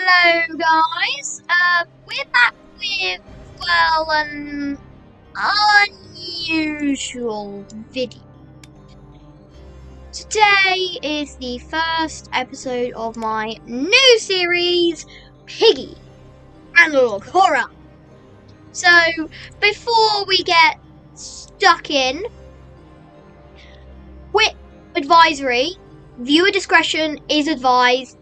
Hello guys, we're back with, well, an unusual video. Today is the first episode of my new series, Piggy, Analog Horror. So, before we get stuck in, quick advisory, viewer discretion is advised.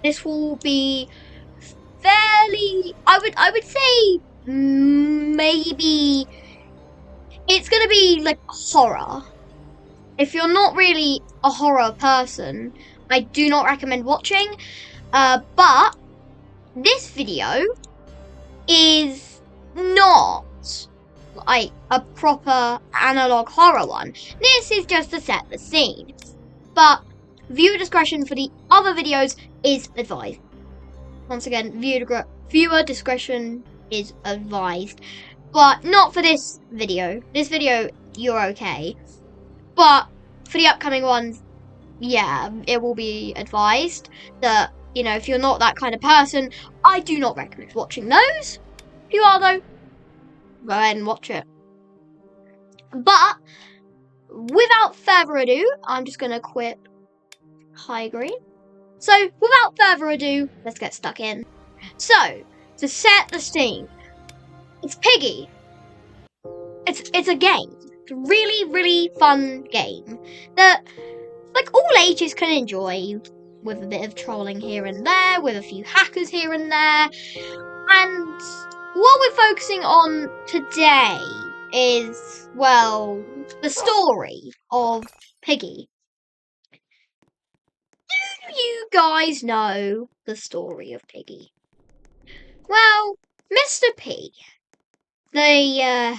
This will be fairly, I would say maybe it's gonna be like horror. If you're not really a horror person, I do not recommend watching. But this video is not like a proper analog horror one. This is just to set the scene. But viewer discretion for the other videos is advised. Once again, viewer discretion is advised. But not for this video. This video, you're okay. But for the upcoming ones, yeah, it will be advised that, you know, if you're not that kind of person, I do not recommend watching those. If you are, though, go ahead and watch it. But without further ado, I'm just going to quit high green. So, without further ado, let's get stuck in. So, to set the scene, it's Piggy. It's a game. It's a really, really fun game that, like, all ages can enjoy, with a bit of trolling here and there, with a few hackers here and there. And what we're focusing on today is, well, the story of Piggy. Do you guys know the story of Piggy? Well, Mr. P, the,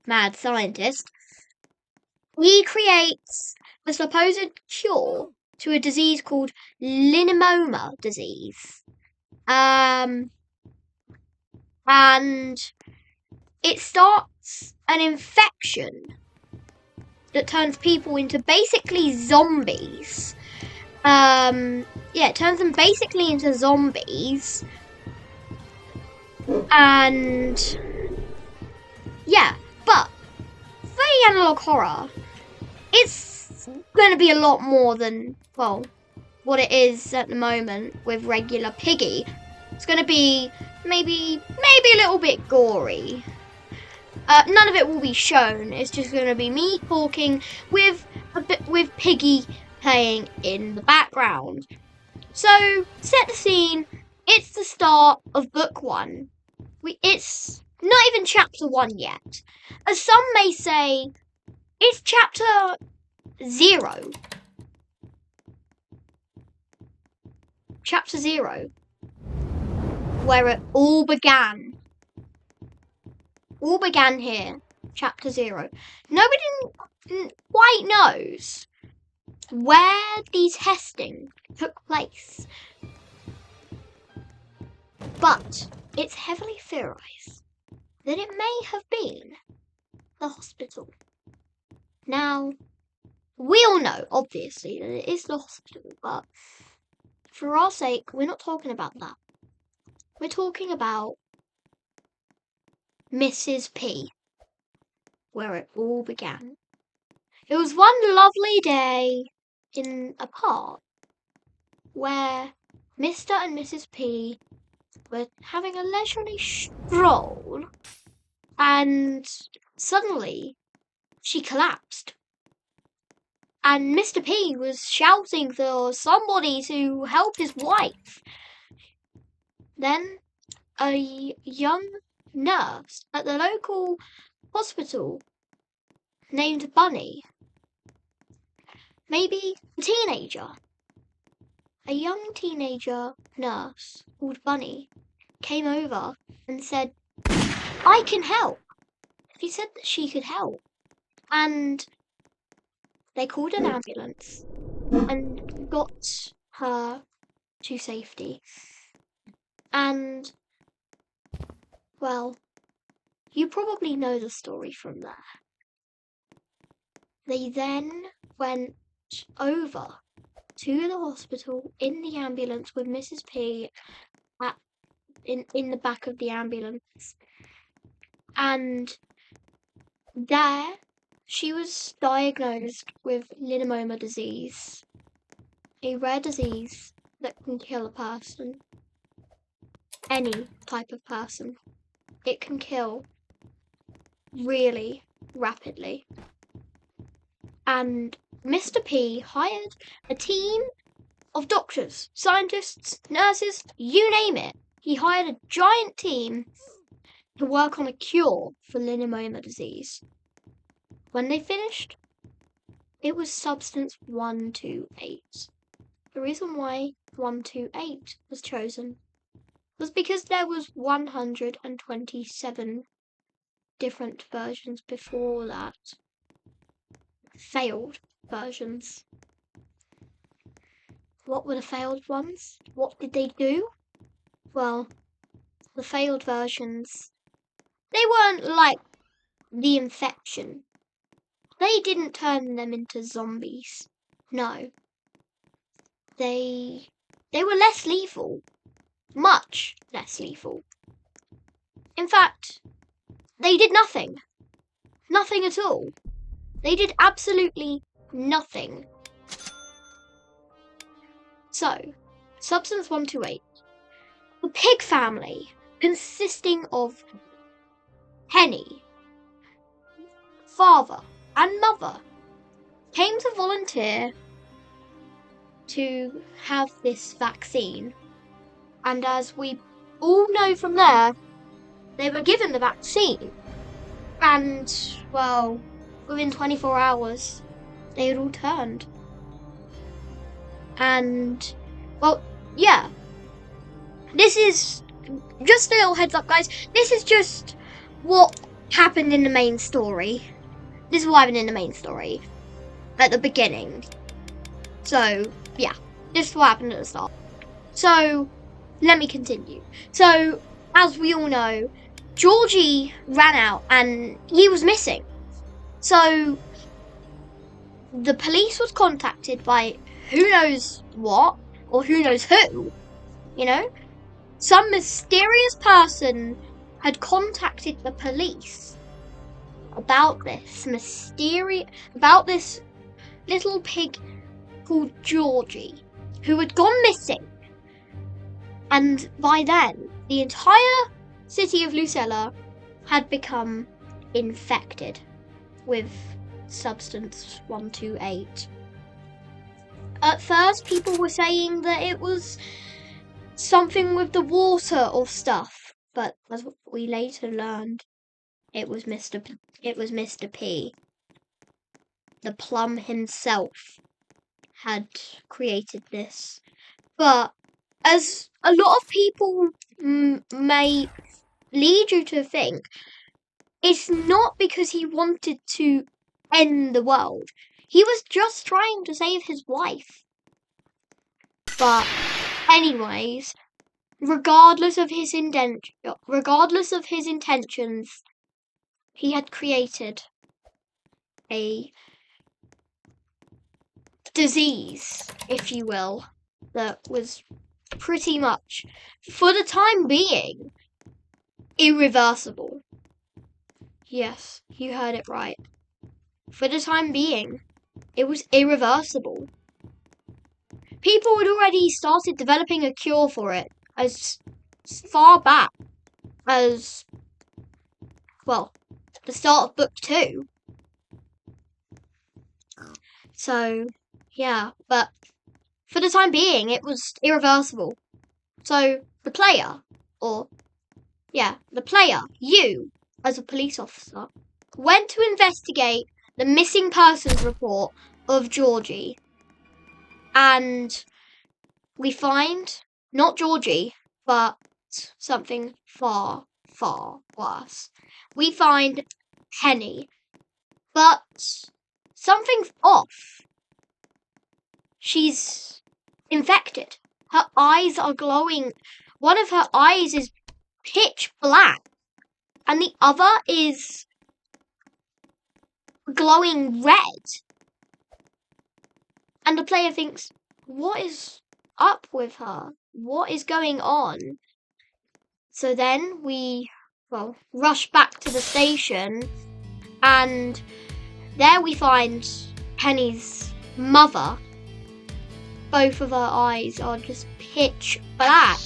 mad scientist, he creates the supposed cure to a disease called linimoma disease. And it starts an infection that turns people into basically zombies. It turns them basically into zombies. And yeah, but for the analog horror, it's going to be a lot more than, well, what it is at the moment with regular Piggy. It's going to be maybe a little bit gory. None of it will be shown. It's just going to be me talking with Piggy playing in the background. So, set the scene. It's the start of book 1. It's not even chapter 1 yet. As some may say, it's chapter 0. Chapter 0. Where it all began. All began here. Chapter 0. Nobody quite knows where the testing took place. But it's heavily theorized that it may have been the hospital. Now, we all know, obviously, that it is the hospital, but for our sake, we're not talking about that. We're talking about Mrs. P, where it all began. It was one lovely day in a park where Mr. and Mrs. P were having a leisurely stroll, and suddenly she collapsed. And Mr. P was shouting for somebody to help his wife. Then a young nurse at the local hospital named Bunny, maybe a teenager, a young teenager nurse called Bunny, came over and said, "I can help." She said that she could help. And they called an ambulance and got her to safety. And, well, you probably know the story from there. They then went over to the hospital in the ambulance with Mrs. P, in the back of the ambulance. And there, she was diagnosed with linamoma disease, a rare disease that can kill a person. Any type of person. It can kill really rapidly. And Mr. P hired a team of doctors, scientists, nurses, you name it. He hired a giant team to work on a cure for linamoma disease. When they finished, it was substance 128. The reason why 128 was chosen was because there was 127 different versions before that. Failed versions. What were the failed ones? What did they do? Well, the failed versions, they weren't like the infection. They didn't turn them into zombies. No. They were less lethal. Much less lethal. In fact, they did nothing. Nothing at all. They did absolutely nothing. So, Substance 128. The pig family, consisting of Henny, father, and mother, came to volunteer to have this vaccine. And as we all know from there, they were given the vaccine. And, well, within 24 hours, they had all turned. And, well, yeah. This is just a little heads up, guys. This is just what happened in the main story. This is what happened in the main story at the beginning. So, yeah, this is what happened at the start. So, let me continue. So, as we all know, Georgie ran out and he was missing. So, the police was contacted by who knows what, or who knows who, you know? Some mysterious person had contacted the police about this little pig called Georgie, who had gone missing. And by then, the entire city of Lucella had become infected with Substance 128. At first, people were saying that it was something with the water or stuff, but as we later learned, it was Mr. P. The plum himself had created this. But as a lot of people may lead you to think, it's not because he wanted to end the world. He was just trying to save his wife. But anyways, regardless of his intentions, he had created a disease, if you will, that was pretty much, for the time being, irreversible. Yes, you heard it right. For the time being, it was irreversible. People had already started developing a cure for it as far back as, well, the start of book 2. So, yeah, but for the time being, it was irreversible. So, the player, you, as a police officer, went to investigate the missing persons report of Georgie. And we find not Georgie, but something far, far worse. We find Henny, but something's off. She's infected. Her eyes are glowing. One of her eyes is pitch black, and the other is glowing red. And the player thinks, what is up with her? What is going on? So then we, rush back to the station, and there we find Penny's mother. Both of her eyes are just pitch black.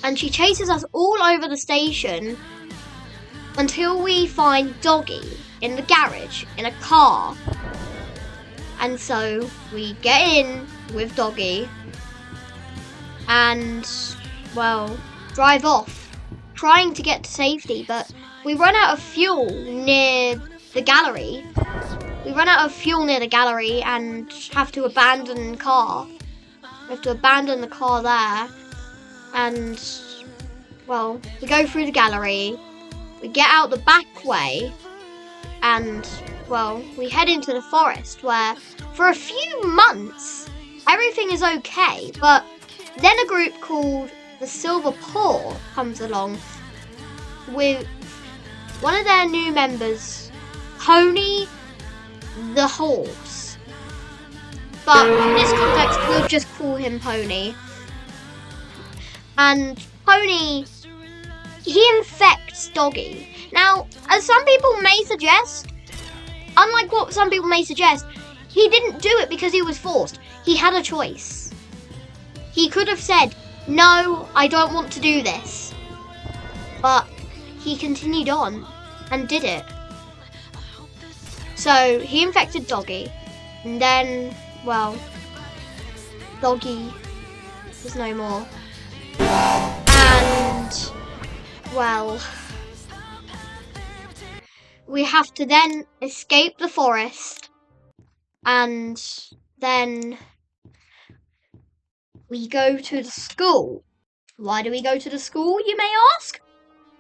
And she chases us all over the station until we find Doggy in the garage in a car. And so we get in with Doggy and, drive off, trying to get to safety, but we run out of fuel near the gallery. And have to abandon the car. We have to abandon the car there. And, we go through the gallery. We get out the back way. And, we head into the forest where, for a few months, everything is okay. But then a group called the Silver Paw comes along with one of their new members, Pony the horse. But in this context, we'll just call him Pony. And Pony, he infects Doggy. Now, as some people may suggest, unlike what some people may suggest, he didn't do it because he was forced. He had a choice. He could have said, "No, I don't want to do this." But he continued on and did it. So he infected Doggy, and then, Doggy was no more. And, we have to then escape the forest, and then we go to the school. Why do we go to the school, you may ask?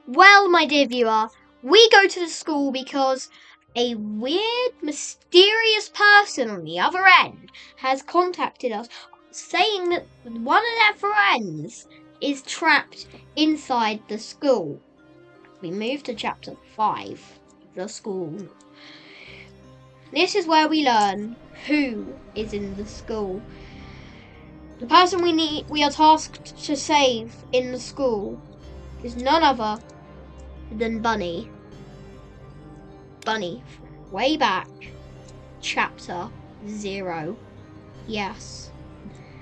Well, my dear viewer, we go to the school because a weird, mysterious person on the other end has contacted us saying that one of their friends is trapped inside the school. We move to chapter 5, the school. This is where we learn who is in the school. The person we are tasked to save in the school is none other than Bunny. Bunny, way back, chapter 0. Yes.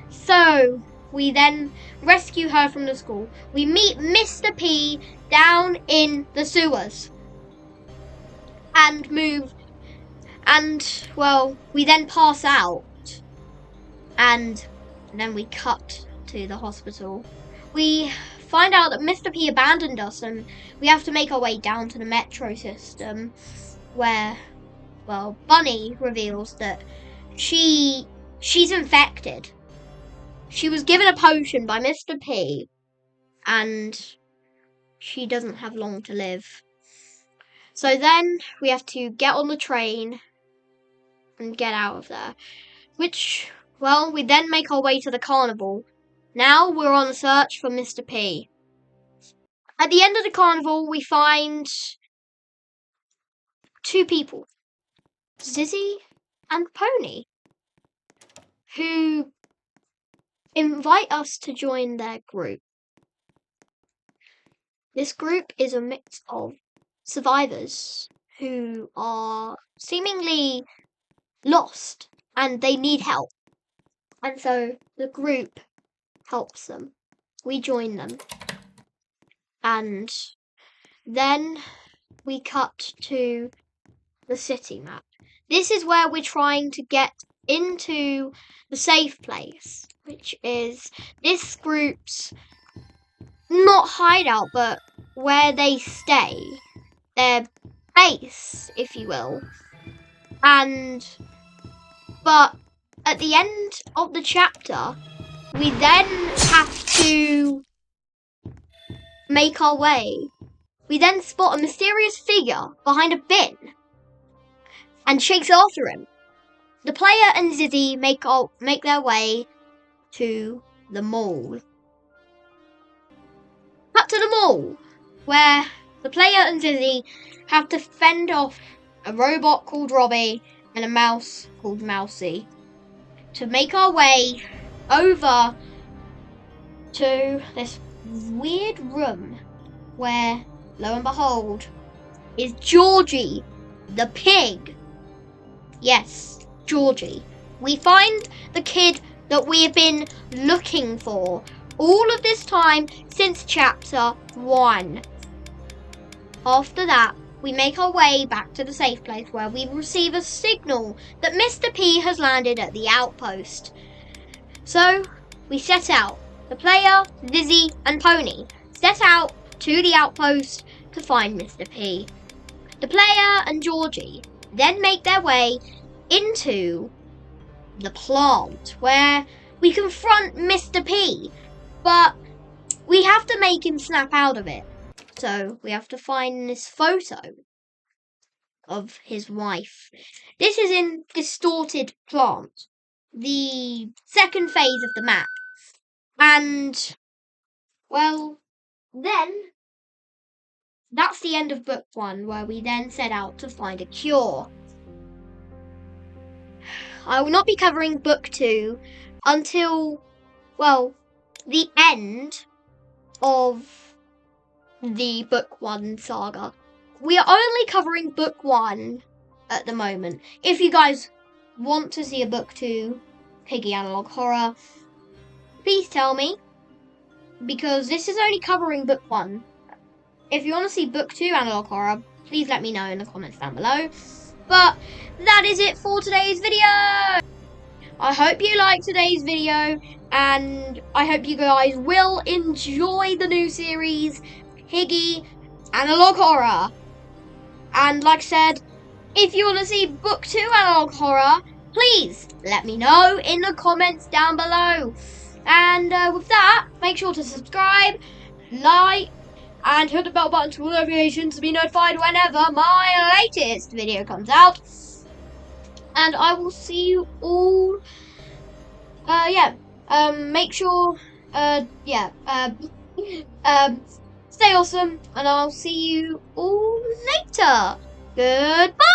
So, we then rescue her from the school. We meet Mr. P down in the sewers. And we then pass out. And then we cut to the hospital. We find out that Mr. P abandoned us, and we have to make our way down to the metro system, where, Bunny reveals that she's infected. She was given a potion by Mr. P, and she doesn't have long to live. So then we have to get on the train and get out of there, which, we then make our way to the carnival. Now we're on the search for Mr. P. At the end of the carnival, we find 2 people, Zizzy and Pony, who invite us to join their group. This group is a mix of survivors who are seemingly lost and they need help. And so the group helps them. We join them. And then we cut to the city map. This is where we're trying to get into the safe place, which is this group's not hideout, but where they stay, their base, if you will. But at the end of the chapter, we then have to make our way. We then spot a mysterious figure behind a bin and chase after him. The player and Zizzy make their way to the mall. Cut to the mall, where the player and Zizzy have to fend off a robot called Robbie and a mouse called Mousy to make our way over to this weird room where, lo and behold, is Georgie, the pig. Yes, Georgie. We find the kid that we have been looking for all of this time since chapter 1. After that, we make our way back to the safe place where we receive a signal that Mr. P has landed at the outpost. So, we set out. The player, Lizzie, and Pony set out to the outpost to find Mr. P. The player and Georgie then make their way into the plant where we confront Mr. P, but we have to make him snap out of it. So we have to find this photo of his wife. This is in Distorted Plant, the second phase of the map. And, well, then that's the end of book 1, where we then set out to find a cure. I will not be covering book 2 until, well, the end of the book 1 saga. We are only covering book 1 at the moment. If you guys want to see a book 2, Piggy Analog Horror, please tell me, because this is only covering book 1. If you want to see book 2 Analog Horror, please let me know in the comments down below. But that is it for today's video. I hope you liked today's video, and I hope you guys will enjoy the new series, Piggy Analog Horror. And like I said, if you want to see book 2 Analog Horror, please let me know in the comments down below. And with that, make sure to subscribe, like, and hit the bell button for notifications to be notified whenever my latest video comes out. And I will see you all. Make sure. Stay awesome, and I'll see you all later. Goodbye.